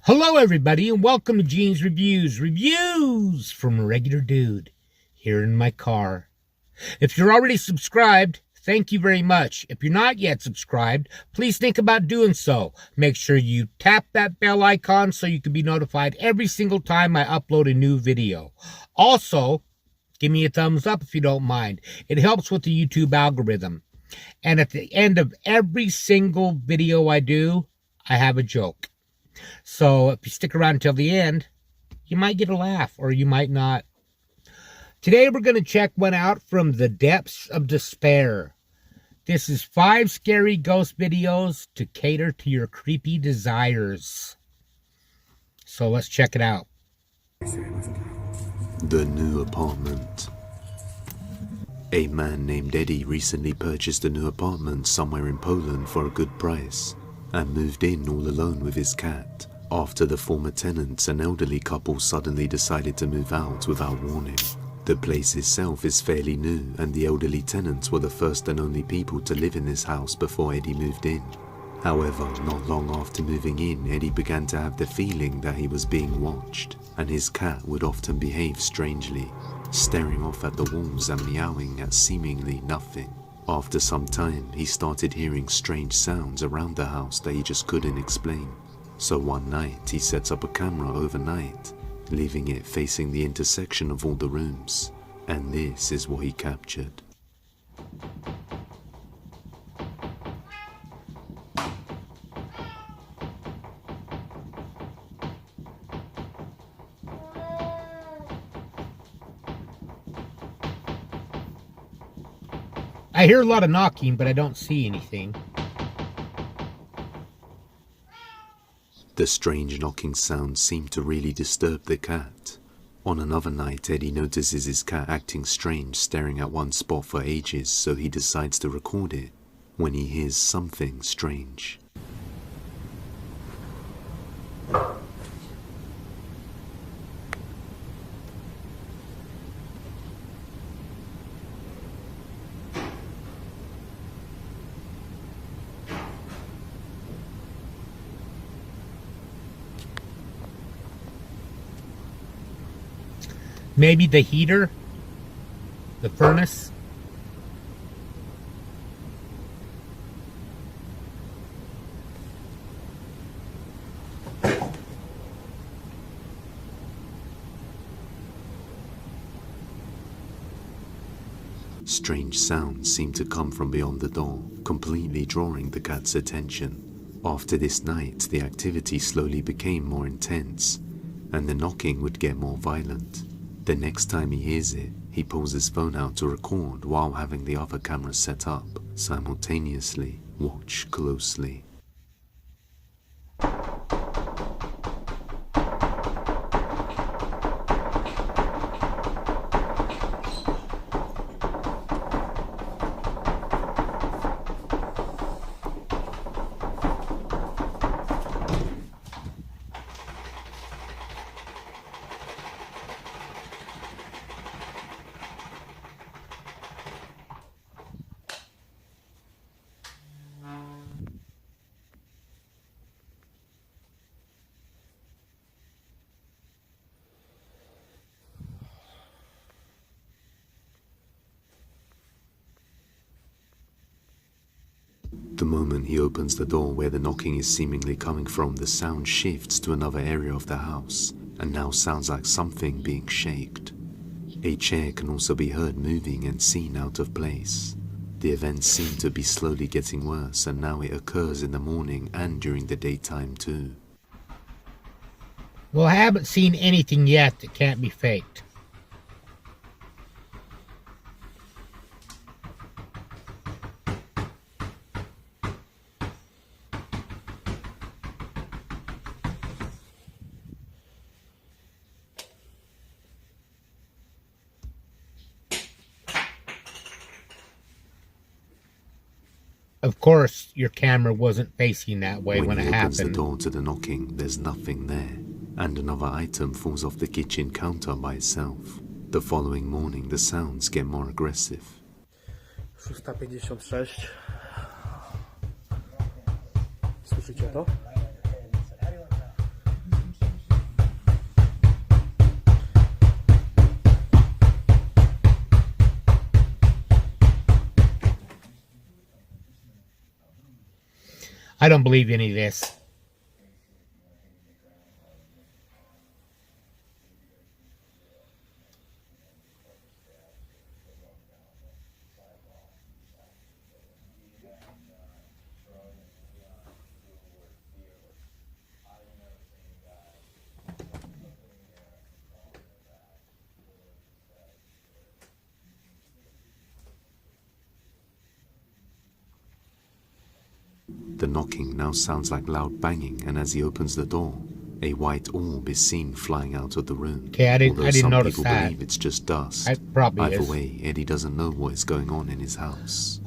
Hello everybody and welcome to Gene's Reviews from a regular dude here in my car. If you're already subscribed, thank you very much. If you're not yet subscribed, please think about doing so. Make sure you tap that bell icon so you can be notified every single time I upload a new video. Also, give me a thumbs up if you don't mind. It helps with the YouTube algorithm. And at the end of every single video I do, I have a joke. So if you stick around until the end, you might get a laugh or you might not. Today we're going to check one out from The Depths of Despair. This is 5 scary ghost videos to cater to your creepy desires. So let's check it out. The new apartment. A man named Eddie recently purchased a new apartment somewhere in Poland for a good price and moved in all alone with his cat after the former tenants, an elderly couple, suddenly decided to move out without warning. The place itself is fairly new and the elderly tenants were the first and only people to live in this house before Eddie moved in. However, not long after moving in, Eddie began to have the feeling that he was being watched and his cat would often behave strangely, staring off at the walls and meowing at seemingly nothing. After some time, he started hearing strange sounds around the house that he just couldn't explain. So one night, he sets up a camera overnight, leaving it facing the intersection of all the rooms, and this is what he captured. I hear a lot of knocking, but I don't see anything. The strange knocking sound seemed to really disturb the cat. On another night, Eddie notices his cat acting strange, staring at one spot for ages, so he decides to record it when he hears something strange. Maybe the heater? The furnace? Strange sounds seemed to come from beyond the door, completely drawing the cat's attention. After this night, the activity slowly became more intense, and the knocking would get more violent. The next time he hears it, he pulls his phone out to record while having the other camera set up. Simultaneously, watch closely. The moment he opens the door where the knocking is seemingly coming from, the sound shifts to another area of the house and now sounds like something being shaked. A chair can also be heard moving and seen out of place. The events seem to be slowly getting worse, and now it occurs in the morning and during the daytime too. Well, I haven't seen anything yet that can't be faked. Of course, your camera wasn't facing that way when it happened. When he opens the door to the knocking, there's nothing there, and another item falls off the kitchen counter by itself. The following morning, the sounds get more aggressive. 6:56. Słyszycie to? I don't believe any of this. The knocking now sounds like loud banging, and as he opens the door, a white orb is seen flying out of the room. Okay, I didn't some notice people that. believe it's just dust. It probably Either is. way, Eddie doesn't know what is going on in his house.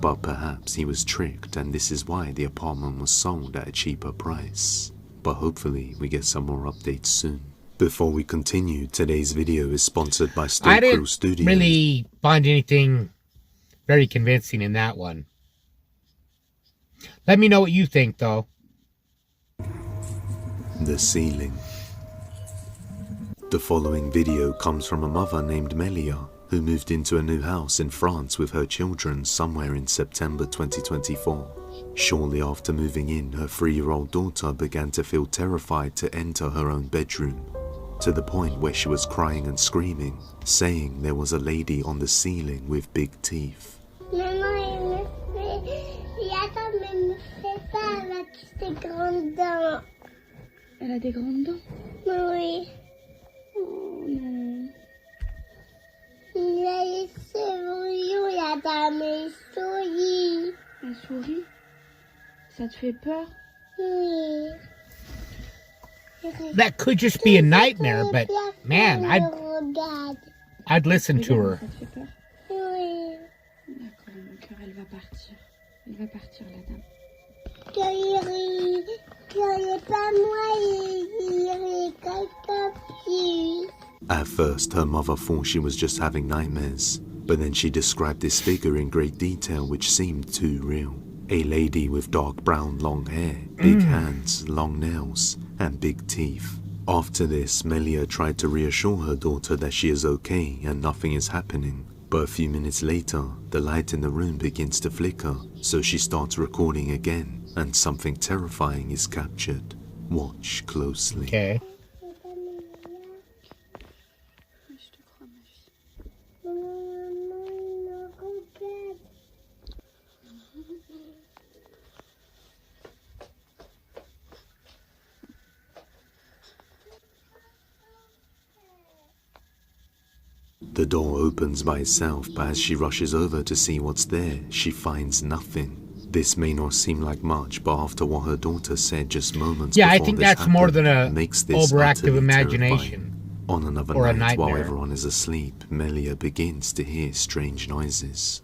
But perhaps he was tricked, and this is why the apartment was sold at a cheaper price. But hopefully we get some more updates soon. Before we continue, today's video is sponsored by I Stone Crew didn't Studios. really find anything very convincing in that one. Let me know what you think, though. The ceiling. The following video comes from a mother named Melia, who moved into a new house in France with her children somewhere in September 2024. Shortly after moving in, her 3-year-old daughter began to feel terrified to enter her own bedroom, to the point where she was crying and screaming, saying there was a lady on the ceiling with big teeth. Elle a des grandes dents? Oui. Oh non. Il y a les souris, il y a dans mes souris. La souris? Ça te fait peur? Oui. That could just be a nightmare, but man, I'd listen to her. Ça te fait peur? Oui. D'accord, mon cœur, elle va partir. Elle va partir, la dame. Quand il n'est pas moi, il est quelqu'un plus. At first, her mother thought she was just having nightmares, but then she described this figure in great detail which seemed too real. A lady with dark brown long hair, big hands, long nails, and big teeth. After this, Melia tried to reassure her daughter that she is okay and nothing is happening. But a few minutes later, the light in the room begins to flicker, so she starts recording again, and something terrifying is captured. Watch closely. Okay. Je te crois, ma fille. The door opens by itself, but as she rushes over to see what's there, she finds nothing. This may not seem like much, but after what her daughter said just moments Yeah, I before think this that's more happened, than a makes this overactive utterly imagination. terrifying. On another Or a night, while nightmare. everyone is asleep, Melia begins to hear strange noises.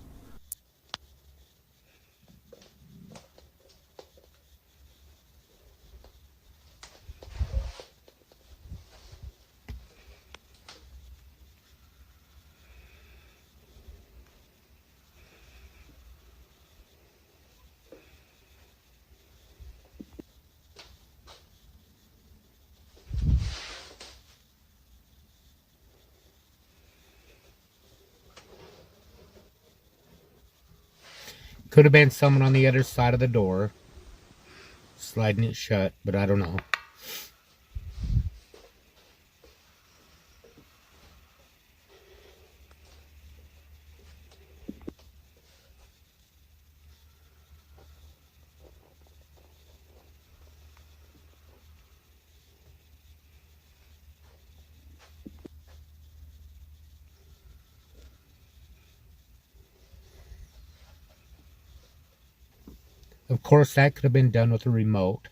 Could have been someone on the other side of the door, sliding it shut, but I don't know. Of course, that could have been done with a remote.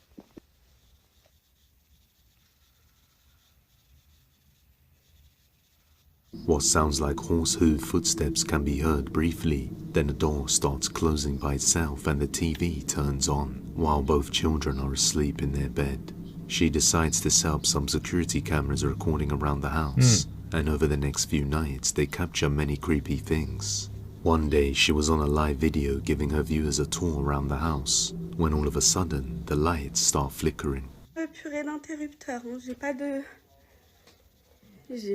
What sounds like horse hoof footsteps can be heard briefly, then the door starts closing by itself and the TV turns on, while both children are asleep in their bed. She decides to set up some security cameras recording around the house, and over the next few nights they capture many creepy things. One day, she was on a live video giving her viewers a tour around the house, when all of a sudden, the lights start flickering. Purée d'interrupteur, hein. J'ai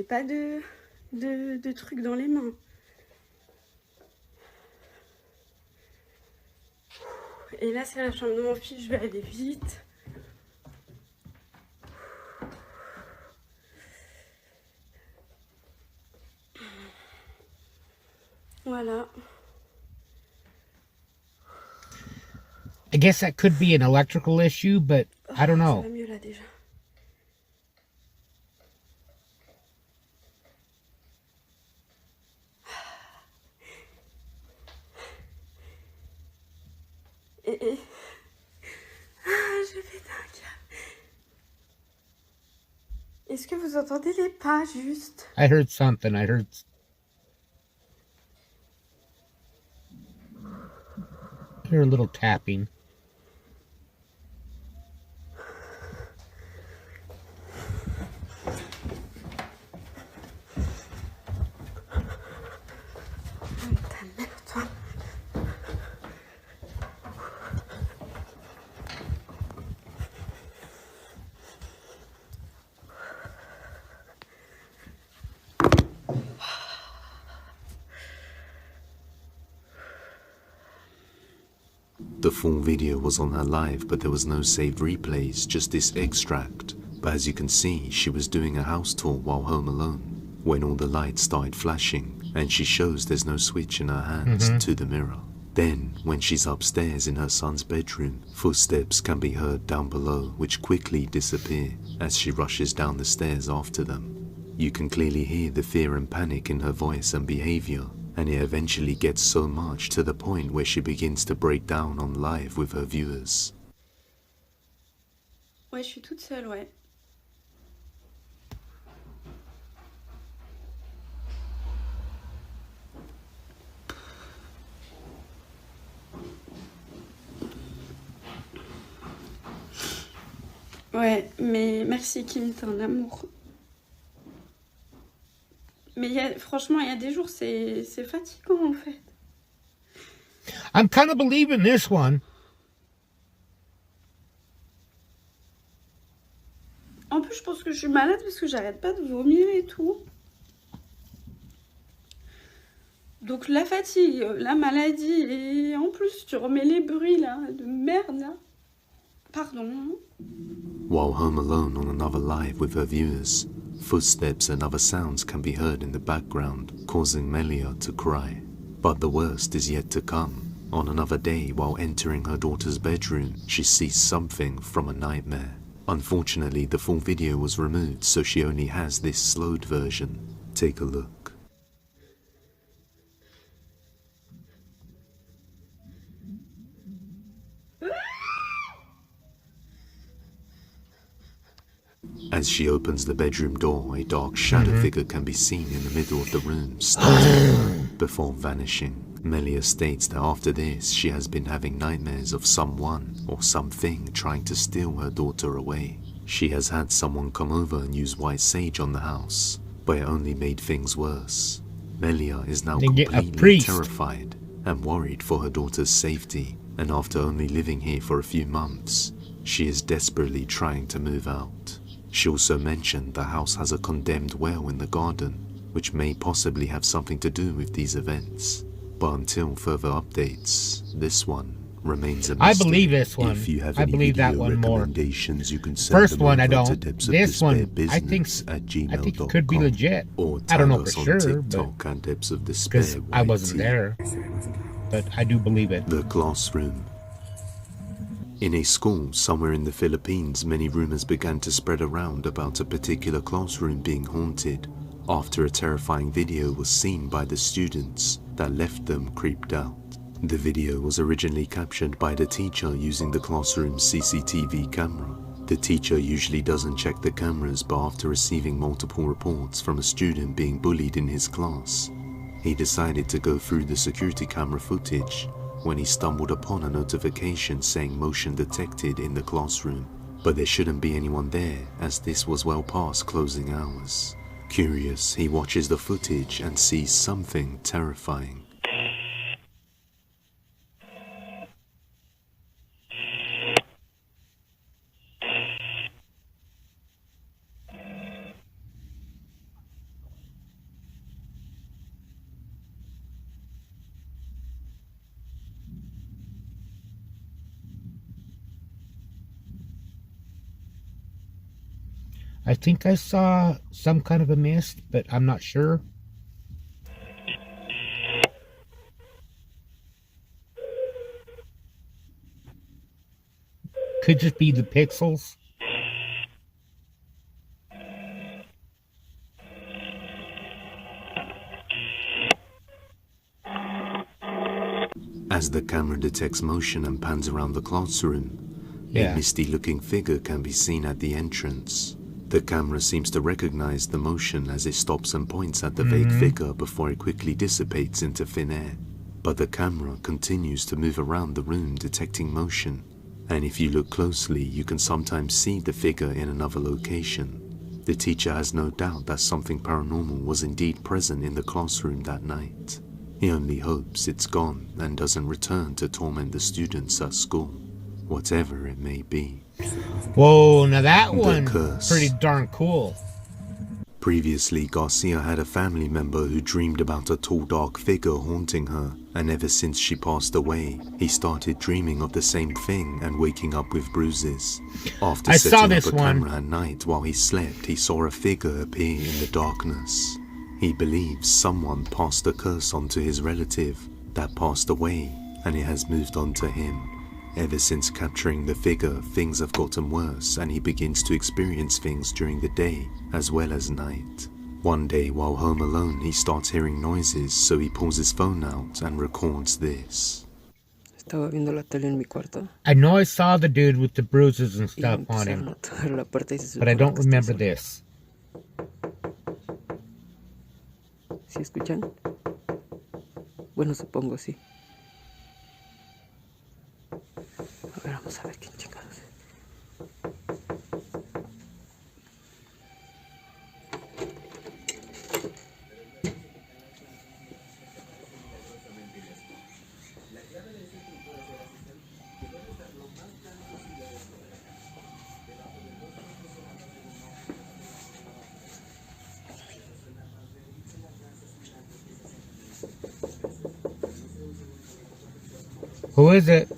pas de truc dans les mains. Et là, c'est la chambre de mon fils, je vais aller vite. Voilà. I guess that could be an electrical issue, but I don't know. Ça va mieux là déjà. Je pète un câble. Est-ce que vous entendez les pas juste? I heard something. I heard a little tapping. Ta mère, toi. The full video was on her live, but there was no saved replays, just this extract. But as you can see, she was doing a house tour while home alone, when all the lights started flashing, and she shows there's no switch in her hands to the mirror. Then, when she's upstairs in her son's bedroom, footsteps can be heard down below, which quickly disappear as she rushes down the stairs after them. You can clearly hear the fear and panic in her voice and behavior, and it eventually gets so much to the point where she begins to break down on live with her viewers. Ouais, je suis toute seule, ouais. Ouais, mais merci Kim, t'es un amour. Mais franchement, il y a des jours, c'est fatigant en fait. I'm kind of believing this one. En plus, je pense que je suis malade parce que j'arrête pas de vomir et tout. Donc la fatigue, la maladie, et en plus, tu remets les bruits là, de merde là. Pardon. While home alone on another live with her viewers, footsteps and other sounds can be heard in the background, causing Melia to cry. But the worst is yet to come. On another day, while entering her daughter's bedroom, she sees something from a nightmare. Unfortunately, the full video was removed, so she only has this slowed version. Take a look. As she opens the bedroom door, a dark shadow figure can be seen in the middle of the room, starting before vanishing. Melia states that after this, she has been having nightmares of someone or something trying to steal her daughter away. She has had someone come over and use white sage on the house, but it only made things worse. Melia is now They get a completely priest. terrified and worried for her daughter's safety, and after only living here for a few months, she is desperately trying to move out. She also mentioned the house has a condemned well in the garden, which may possibly have something to do with these events. But until further updates, this one remains a mystery. I believe this one. If you have I any believe that video one more. recommendations, you can send First them one, I over to don't. Depths of This Despair one, I Business think at gmail.com. it could be legit. Or I don't know tag for us sure, on TikTok and Depths of Despair because I wasn't YT. there. But I do believe it. The classroom. In a school somewhere in the Philippines, many rumors began to spread around about a particular classroom being haunted after a terrifying video was seen by the students that left them creeped out. The video was originally captured by the teacher using the classroom's CCTV camera. The teacher usually doesn't check the cameras, but after receiving multiple reports from a student being bullied in his class, he decided to go through the security camera footage when he stumbled upon a notification saying motion detected in the classroom, but there shouldn't be anyone there as this was well past closing hours. Curious, he watches the footage and sees something terrifying. I think I saw some kind of a mist, but I'm not sure. Could just be the pixels. As the camera detects motion and pans around the classroom, Yeah. a misty-looking figure can be seen at the entrance. The camera seems to recognize the motion as it stops and points at the vague figure before it quickly dissipates into thin air. But the camera continues to move around the room detecting motion, and if you look closely, you can sometimes see the figure in another location. The teacher has no doubt that something paranormal was indeed present in the classroom that night. He only hopes it's gone and doesn't return to torment the students at school, whatever it may be. Whoa, now that The one, curse. pretty darn cool. Previously, Garcia had a family member who dreamed about a tall dark figure haunting her, and ever since she passed away, he started dreaming of the same thing and waking up with bruises. After I saw setting this up a one. camera at night while he slept, he saw a figure appear in the darkness. He believes someone passed a curse on to his relative that passed away, and it has moved on to him. Ever since capturing the figure, things have gotten worse, and he begins to experience things during the day as well as night. One day, while home alone, he starts hearing noises, so he pulls his phone out and records this. Estaba viendo la tele en mi cuarto I know I saw the dude with the bruises and y stuff on empezaron him, a tocar la puerta y se but I supone don't que estoy remember solo. this. ¿Sí escuchan? Bueno, supongo sí. A ver, vamos a ver quién chingados es. Who is it?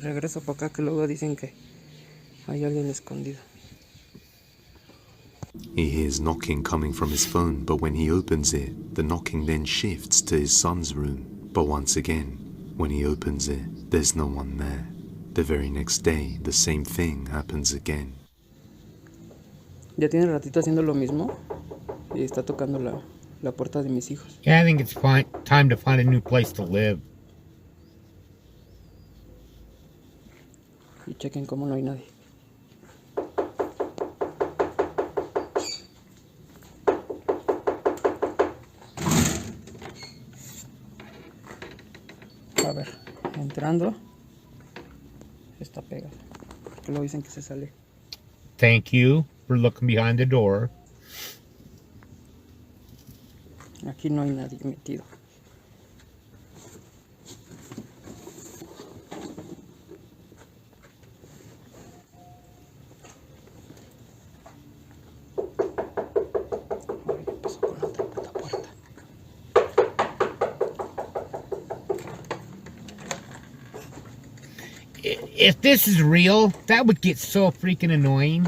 Regreso para acá que luego dicen que hay alguien escondido. He hears knocking coming from his phone, but when he opens it, the knocking then shifts to his son's room. But once again, when he opens it, there's no one there. The very next day, the same thing happens again. Ya tiene ratito haciendo lo mismo y está tocando la puerta de mis hijos. Yeah, I think it's time to find a new place to live. Y chequen cómo no hay nadie. A ver, entrando está pegado. Porque luego dicen que se sale. Thank you for looking behind the door. Aquí no hay nadie metido. Ay, ¿qué pasó con la otra puta puerta? If this is real, that would get so freaking annoying.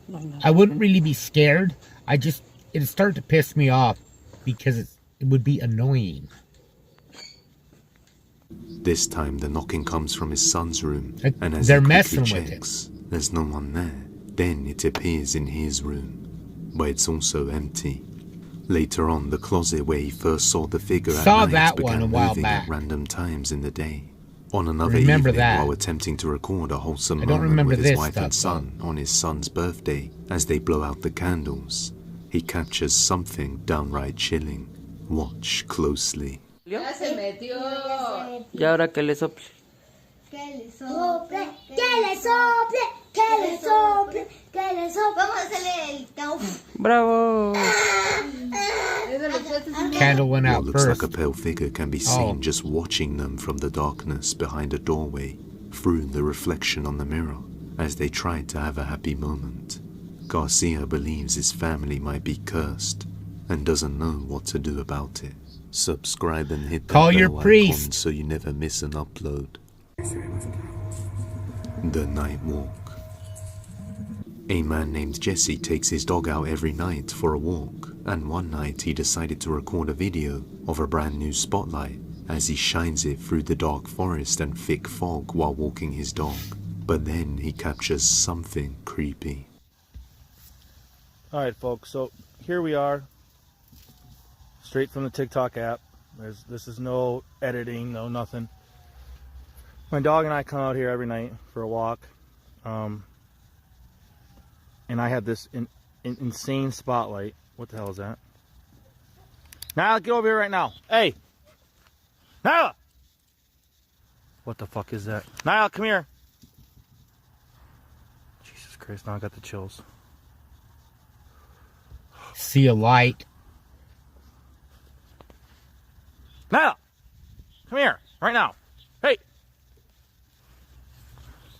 No hay nada. I wouldn't really be scared. It'd start to piss me off because it would be annoying. This time, the knocking comes from his son's room, Like, and as they're he quickly messing with checks, there's no one there. Then it appears in his room, but it's also empty. Later on, the closet where he first saw the figure Saw at night that one began a while moving back. at random times in the day. On another Remember evening, that. while attempting to record a wholesome I don't moment remember with his this wife and stuff, son on his son's birthday, as they blow out the candles, he captures something downright chilling. Watch closely. Ya se metió. Y ahora que le sople. Que le sople, que le sople, que le sople, que le sople. Vamos a hacerle el tau. ¡Bravo! Eso lo echaste sin miedo. Candle went What out looks first. like a pale figure can be seen just watching them from the darkness behind a doorway, through the reflection on the mirror, as they try to have a happy moment. Garcia believes his family might be cursed and doesn't know what to do about it. Subscribe and hit that Call your bell priest. icon so you never miss an upload. The Night Walk. A man named Jesse takes his dog out every night for a walk, and one night he decided to record a video of a brand new spotlight as he shines it through the dark forest and thick fog while walking his dog. But then he captures something creepy. Alright folks, so here we are, straight from the TikTok app. This is no editing, no nothing. My dog and I come out here every night for a walk, and I had this insane spotlight. What the hell is that? Nyla, get over here right now. Hey! Nyla! What the fuck is that? Nyla, come here! Jesus Christ, now I got the chills. See a light. Nyla! Come here, right now. Hey!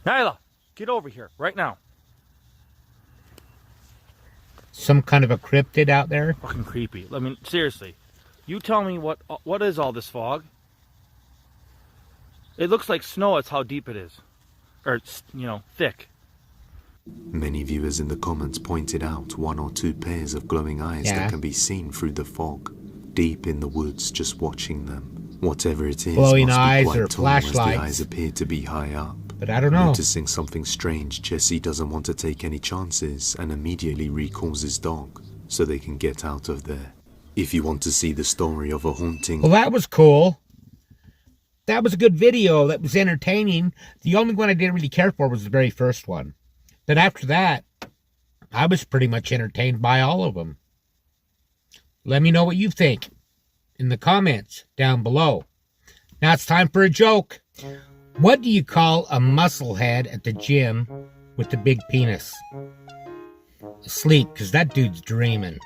Nyla, get over here, right now. Some kind of a cryptid out there. Fucking creepy. I mean, seriously. You tell me what is all this fog? It looks like snow, that's how deep it is. Or, you know, thick. Many viewers in the comments pointed out 1 or 2 pairs of glowing eyes that can be seen through the fog, deep in the woods, just watching them. Whatever it is, Glowing must be eyes quite or tall as the flashlights. eyes appear to be high up. But I don't know. Noticing something strange, Jesse doesn't want to take any chances and immediately recalls his dog so they can get out of there. If you want to see the story of a haunting... Well, that was cool. That was a good video. That was entertaining. The only one I didn't really care for was the very first one. But after that, I was pretty much entertained by all of them. Let me know what you think in the comments down below. Now it's time for a joke. What do you call a musclehead at the gym with the big penis? Asleep, because that dude's dreaming.